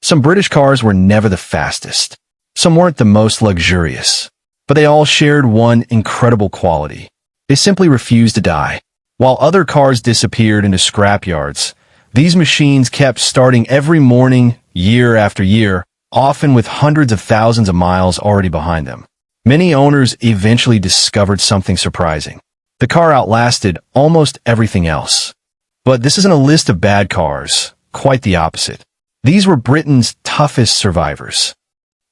Some British cars were never the fastest. Some weren't the most luxurious. But they all shared one incredible quality. They simply refused to die. While other cars disappeared into scrapyards, these machines kept starting every morning, year after year, often with hundreds of thousands of miles already behind them. Many owners eventually discovered something surprising. The car outlasted almost everything else. But this isn't a list of bad cars, quite the opposite. These were Britain's toughest survivors.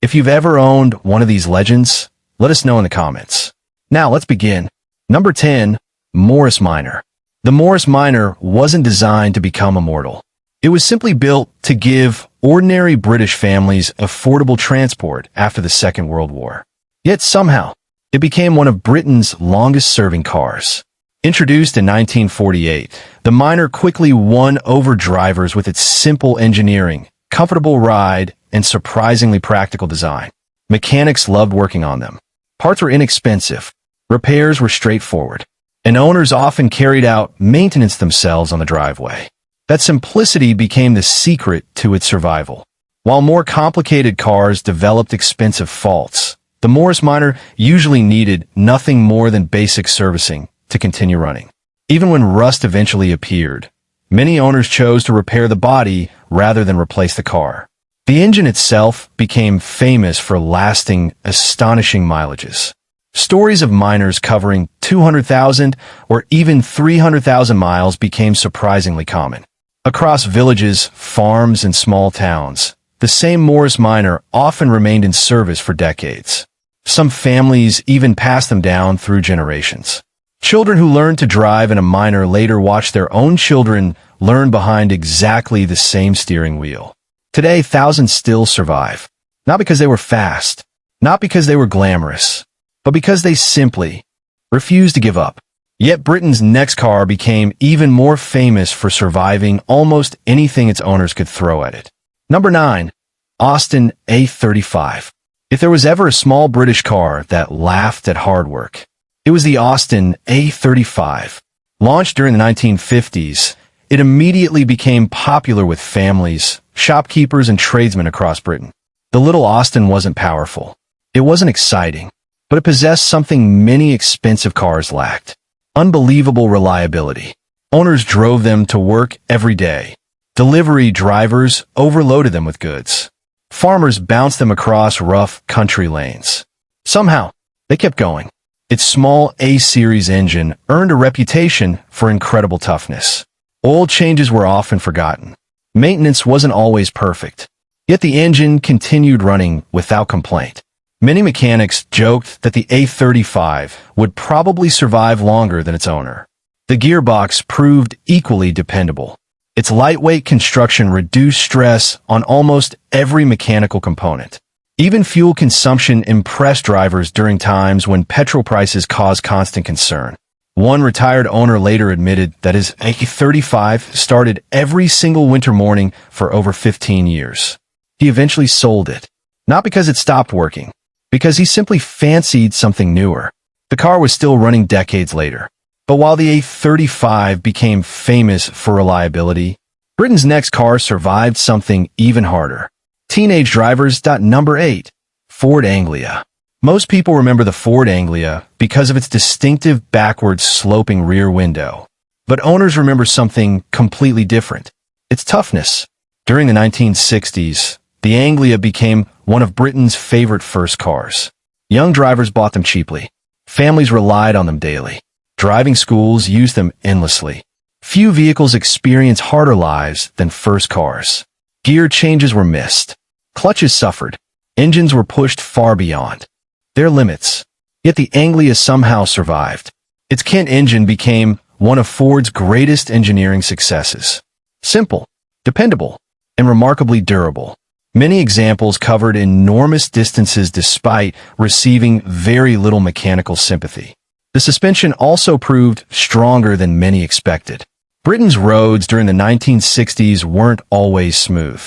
If you've ever owned one of these legends, let us know in the comments. Now let's begin. Number 10. Morris Minor. The Morris Minor wasn't designed to become immortal. It was simply built to give ordinary British families affordable transport after the Second World War. Yet somehow, it became one of Britain's longest-serving cars. Introduced in 1948, the Minor quickly won over drivers with its simple engineering, comfortable ride, and surprisingly practical design. Mechanics loved working on them. Parts were inexpensive, repairs were straightforward, and owners often carried out maintenance themselves on the driveway. That simplicity became the secret to its survival. While more complicated cars developed expensive faults, the Morris Minor usually needed nothing more than basic servicing to continue running. Even when rust eventually appeared, many owners chose to repair the body rather than replace the car. The engine itself became famous for lasting, astonishing mileages. Stories of miners covering 200,000 or even 300,000 miles became surprisingly common. Across villages, farms, and small towns, the same Morris Minor often remained in service for decades. Some families even passed them down through generations. Children who learned to drive in a Minor later watched their own children learn behind exactly the same steering wheel. Today, thousands still survive. Not because they were fast, not because they were glamorous, but because they simply refused to give up. Yet Britain's next car became even more famous for surviving almost anything its owners could throw at it. Number 9. Austin A35. If there was ever a small British car that laughed at hard work, it was the Austin A35. Launched during the 1950s, it immediately became popular with families, shopkeepers, and tradesmen across Britain. The little Austin wasn't powerful. It wasn't exciting, but it possessed something many expensive cars lacked: unbelievable reliability. Owners drove them to work every day. Delivery drivers overloaded them with goods. Farmers bounced them across rough country lanes. Somehow, they kept going. Its small A-series engine earned a reputation for incredible toughness. Oil changes were often forgotten. Maintenance wasn't always perfect. Yet the engine continued running without complaint. Many mechanics joked that the A35 would probably survive longer than its owner. The gearbox proved equally dependable. Its lightweight construction reduced stress on almost every mechanical component. Even fuel consumption impressed drivers during times when petrol prices caused constant concern. One retired owner later admitted that his A35 started every single winter morning for over 15 years. He eventually sold it, not because it stopped working, because he simply fancied something newer. The car was still running decades later. But while the A35 became famous for reliability, Britain's next car survived something even harder. Teenage drivers. Number 8. Ford Anglia. Most people remember the Ford Anglia because of its distinctive backwards sloping rear window. But owners remember something completely different: its toughness. During the 1960s, the Anglia became one of Britain's favorite first cars. Young drivers bought them cheaply. Families relied on them daily. Driving schools used them endlessly. Few vehicles experience harder lives than first cars. Gear changes were missed. Clutches suffered. Engines were pushed far beyond their limits. Yet the Anglia somehow survived. Its Kent engine became one of Ford's greatest engineering successes. Simple, dependable, and remarkably durable. Many examples covered enormous distances despite receiving very little mechanical sympathy. The suspension also proved stronger than many expected. Britain's roads during the 1960s weren't always smooth.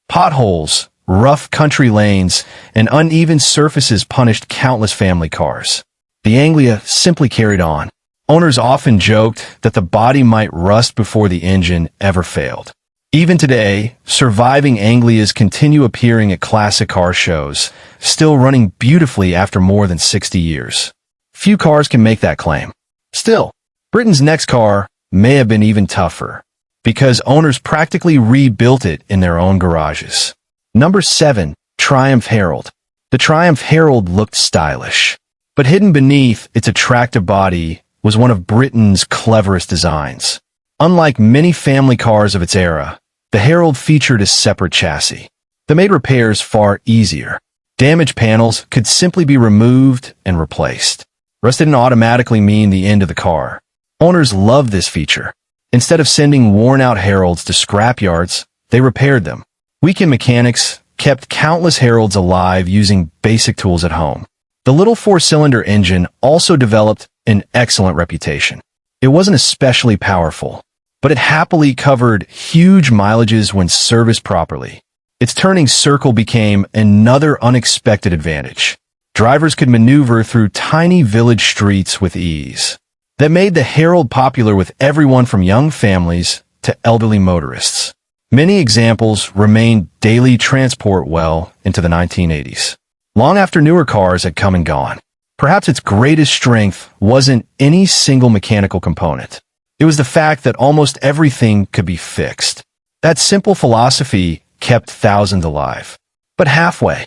Potholes, rough country lanes, and uneven surfaces punished countless family cars. The Anglia simply carried on. Owners often joked that the body might rust before the engine ever failed. Even today, surviving Anglias continue appearing at classic car shows, still running beautifully after more than 60 years. Few cars can make that claim. Still, Britain's next car may have been even tougher, because owners practically rebuilt it in their own garages. Number 7. Triumph Herald. The Triumph Herald looked stylish, but hidden beneath its attractive body was one of Britain's cleverest designs. Unlike many family cars of its era, the Herald featured a separate chassis that made repairs far easier. Damaged panels could simply be removed and replaced. Rust didn't automatically mean the end of the car. Owners loved this feature. Instead of sending worn-out Heralds to scrapyards, they repaired them. Weekend mechanics kept countless Heralds alive using basic tools at home. The little four-cylinder engine also developed an excellent reputation. It wasn't especially powerful, but it happily covered huge mileages when serviced properly. Its turning circle became another unexpected advantage. Drivers could maneuver through tiny village streets with ease. That made the Herald popular with everyone from young families to elderly motorists. Many examples remained daily transport well into the 1980s, long after newer cars had come and gone. Perhaps its greatest strength wasn't any single mechanical component. It was the fact that almost everything could be fixed. That simple philosophy kept thousands alive. But halfway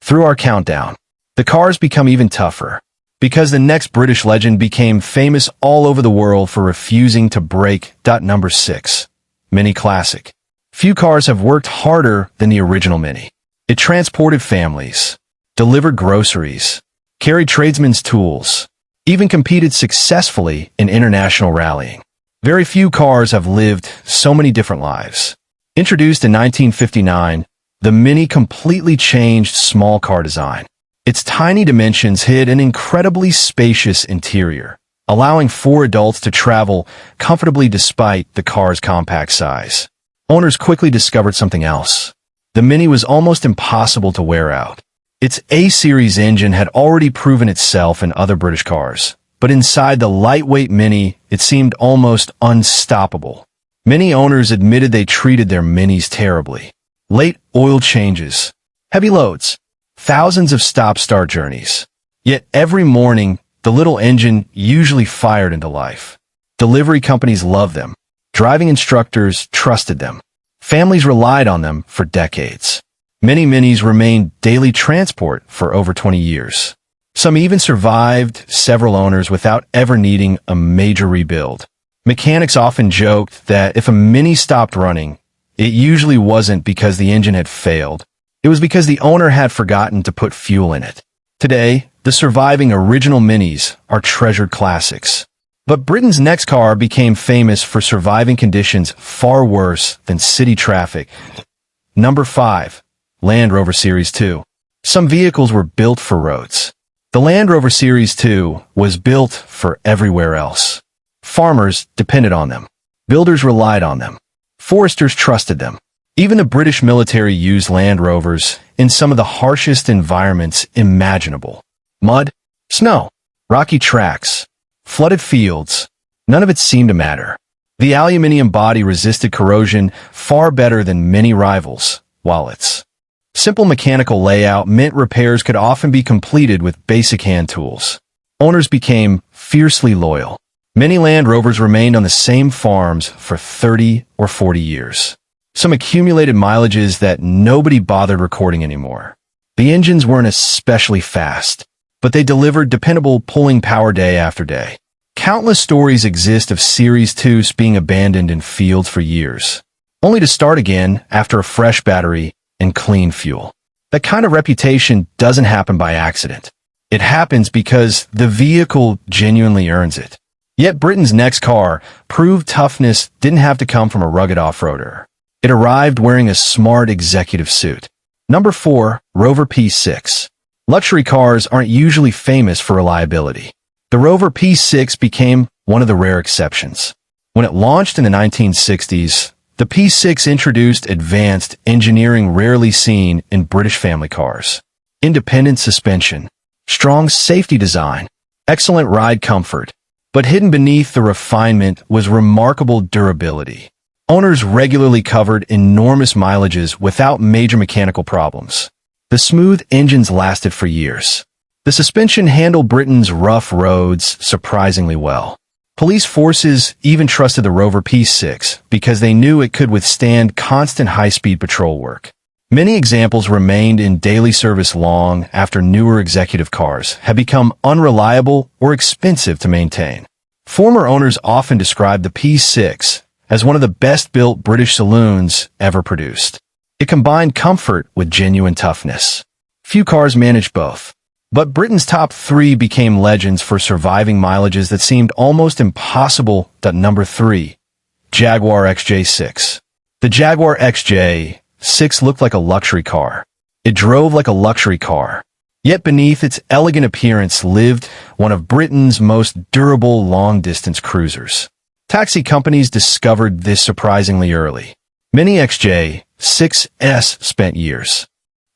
through our countdown, the cars become even tougher, because the next British legend became famous all over the world for refusing to break. Number 6. Mini Classic. Few cars have worked harder than the original Mini. It transported families, delivered groceries, carried tradesmen's tools, even competed successfully in international rallying. Very few cars have lived so many different lives. Introduced in 1959, the Mini completely changed small car design. Its tiny dimensions hid an incredibly spacious interior, allowing 4 adults to travel comfortably despite the car's compact size. Owners quickly discovered something else. The Mini was almost impossible to wear out. Its A-Series engine had already proven itself in other British cars, but inside the lightweight Mini, it seemed almost unstoppable. Many owners admitted they treated their Minis terribly. Late oil changes, heavy loads, thousands of stop-start journeys. Yet every morning, the little engine usually fired into life. Delivery companies loved them. Driving instructors trusted them. Families relied on them for decades. Many Minis remained daily transport for over 20 years. Some even survived several owners without ever needing a major rebuild. Mechanics often joked that if a Mini stopped running, it usually wasn't because the engine had failed. It was because the owner had forgotten to put fuel in it. Today, the surviving original Minis are treasured classics. But Britain's next car became famous for surviving conditions far worse than city traffic. Number 5. Land Rover Series II. Some vehicles were built for roads. The Land Rover Series II was built for everywhere else. Farmers depended on them. Builders relied on them. Foresters trusted them. Even the British military used Land Rovers in some of the harshest environments imaginable. Mud, snow, rocky tracks, flooded fields. None of it seemed to matter. The aluminium body resisted corrosion far better than many rivals, while its simple mechanical layout meant repairs could often be completed with basic hand tools. Owners became fiercely loyal. Many Land Rovers remained on the same farms for 30 or 40 years. Some accumulated mileages that nobody bothered recording anymore. The engines weren't especially fast, but they delivered dependable pulling power day after day. Countless stories exist of Series 2s being abandoned in fields for years, only to start again after a fresh battery and clean fuel. That kind of reputation doesn't happen by accident. It happens because the vehicle genuinely earns it. Yet Britain's next car proved toughness didn't have to come from a rugged off-roader. It arrived wearing a smart executive suit. Number 4. Rover P6. Luxury cars aren't usually famous for reliability. The Rover P6 became one of the rare exceptions. When it launched in the 1960s, the P6 introduced advanced engineering rarely seen in British family cars. Independent suspension, strong safety design, excellent ride comfort. But hidden beneath the refinement was remarkable durability. Owners regularly covered enormous mileages without major mechanical problems. The smooth engines lasted for years. The suspension handled Britain's rough roads surprisingly well. Police forces even trusted the Rover P6 because they knew it could withstand constant high-speed patrol work. Many examples remained in daily service long after newer executive cars had become unreliable or expensive to maintain. Former owners often described the P6 as one of the best-built British saloons ever produced. It combined comfort with genuine toughness. Few cars managed both. But Britain's top three became legends for surviving mileages that seemed almost impossible. Number 3. Jaguar XJ6. The Jaguar XJ6 looked like a luxury car. It drove like a luxury car. Yet beneath its elegant appearance lived one of Britain's most durable long-distance cruisers. Taxi companies discovered this surprisingly early. Many XJ6s spent years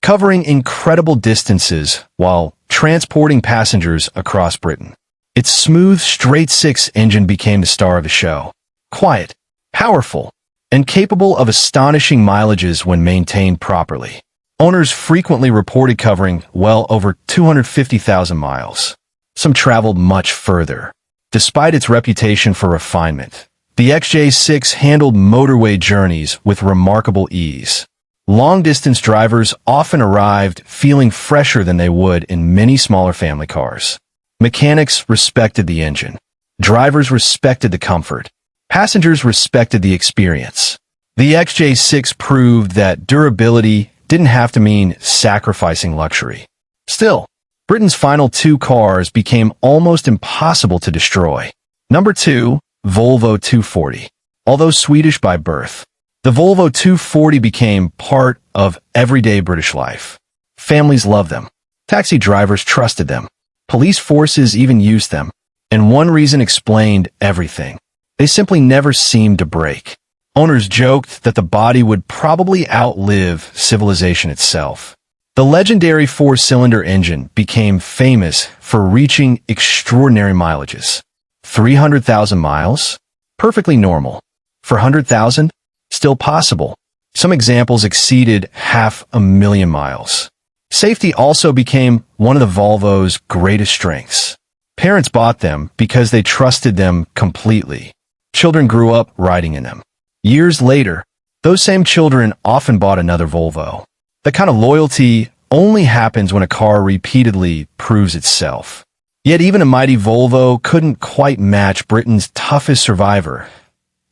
covering incredible distances while transporting passengers across Britain. Its smooth, straight-six engine became the star of the show. Quiet, powerful, and capable of astonishing mileages when maintained properly. Owners frequently reported covering well over 250,000 miles. Some traveled much further. Despite its reputation for refinement, the XJ6 handled motorway journeys with remarkable ease. Long-distance drivers often arrived feeling fresher than they would in many smaller family cars. Mechanics respected the engine. Drivers respected the comfort. Passengers respected the experience. The XJ6 proved that durability didn't have to mean sacrificing luxury. Still, Britain's final two cars became almost impossible to destroy. Number 2, Volvo 240. Although Swedish by birth, the Volvo 240 became part of everyday British life. Families loved them. Taxi drivers trusted them. Police forces even used them. And one reason explained everything. They simply never seemed to break. Owners joked that the body would probably outlive civilization itself. The legendary four-cylinder engine became famous for reaching extraordinary mileages. 300,000 miles? Perfectly normal. For 100,000? Still possible. Some examples exceeded 500,000 miles. Safety also became one of the Volvo's greatest strengths. Parents bought them because they trusted them completely. Children grew up riding in them. Years later, those same children often bought another Volvo. That kind of loyalty only happens when a car repeatedly proves itself. Yet even a mighty Volvo couldn't quite match Britain's toughest survivor.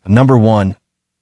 Number 1.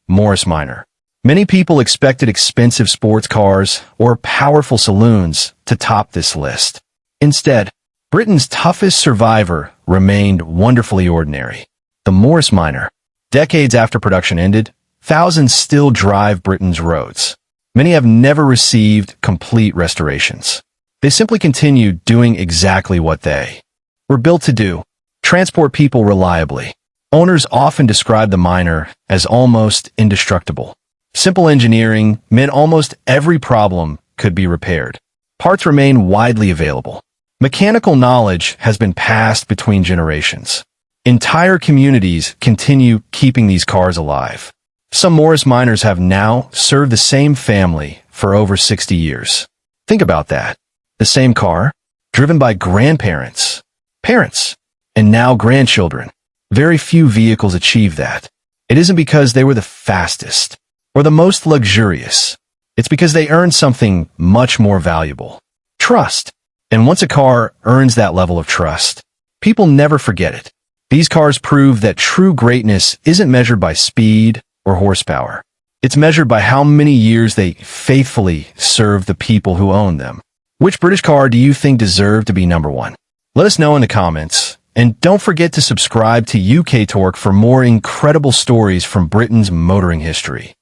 Morris Minor. Many people expected expensive sports cars or powerful saloons to top this list. Instead, Britain's toughest survivor remained wonderfully ordinary. The Morris Minor. Decades after production ended, thousands still drive Britain's roads. Many have never received complete restorations. They simply continue doing exactly what they were built to do: transport people reliably. Owners often describe the Minor as almost indestructible. Simple engineering meant almost every problem could be repaired. Parts remain widely available. Mechanical knowledge has been passed between generations. Entire communities continue keeping these cars alive. Some Morris Minors have now served the same family for over 60 years. Think about that. The same car, driven by grandparents, parents, and now grandchildren. Very few vehicles achieve that. It isn't because they were the fastest or the most luxurious. It's because they earned something much more valuable: trust. And once a car earns that level of trust, people never forget it. These cars prove that true greatness isn't measured by speed or horsepower. It's measured by how many years they faithfully serve the people who own them. Which British car do you think deserved to be number 1? Let us know in the comments. And don't forget to subscribe to UKTorque for more incredible stories from Britain's motoring history.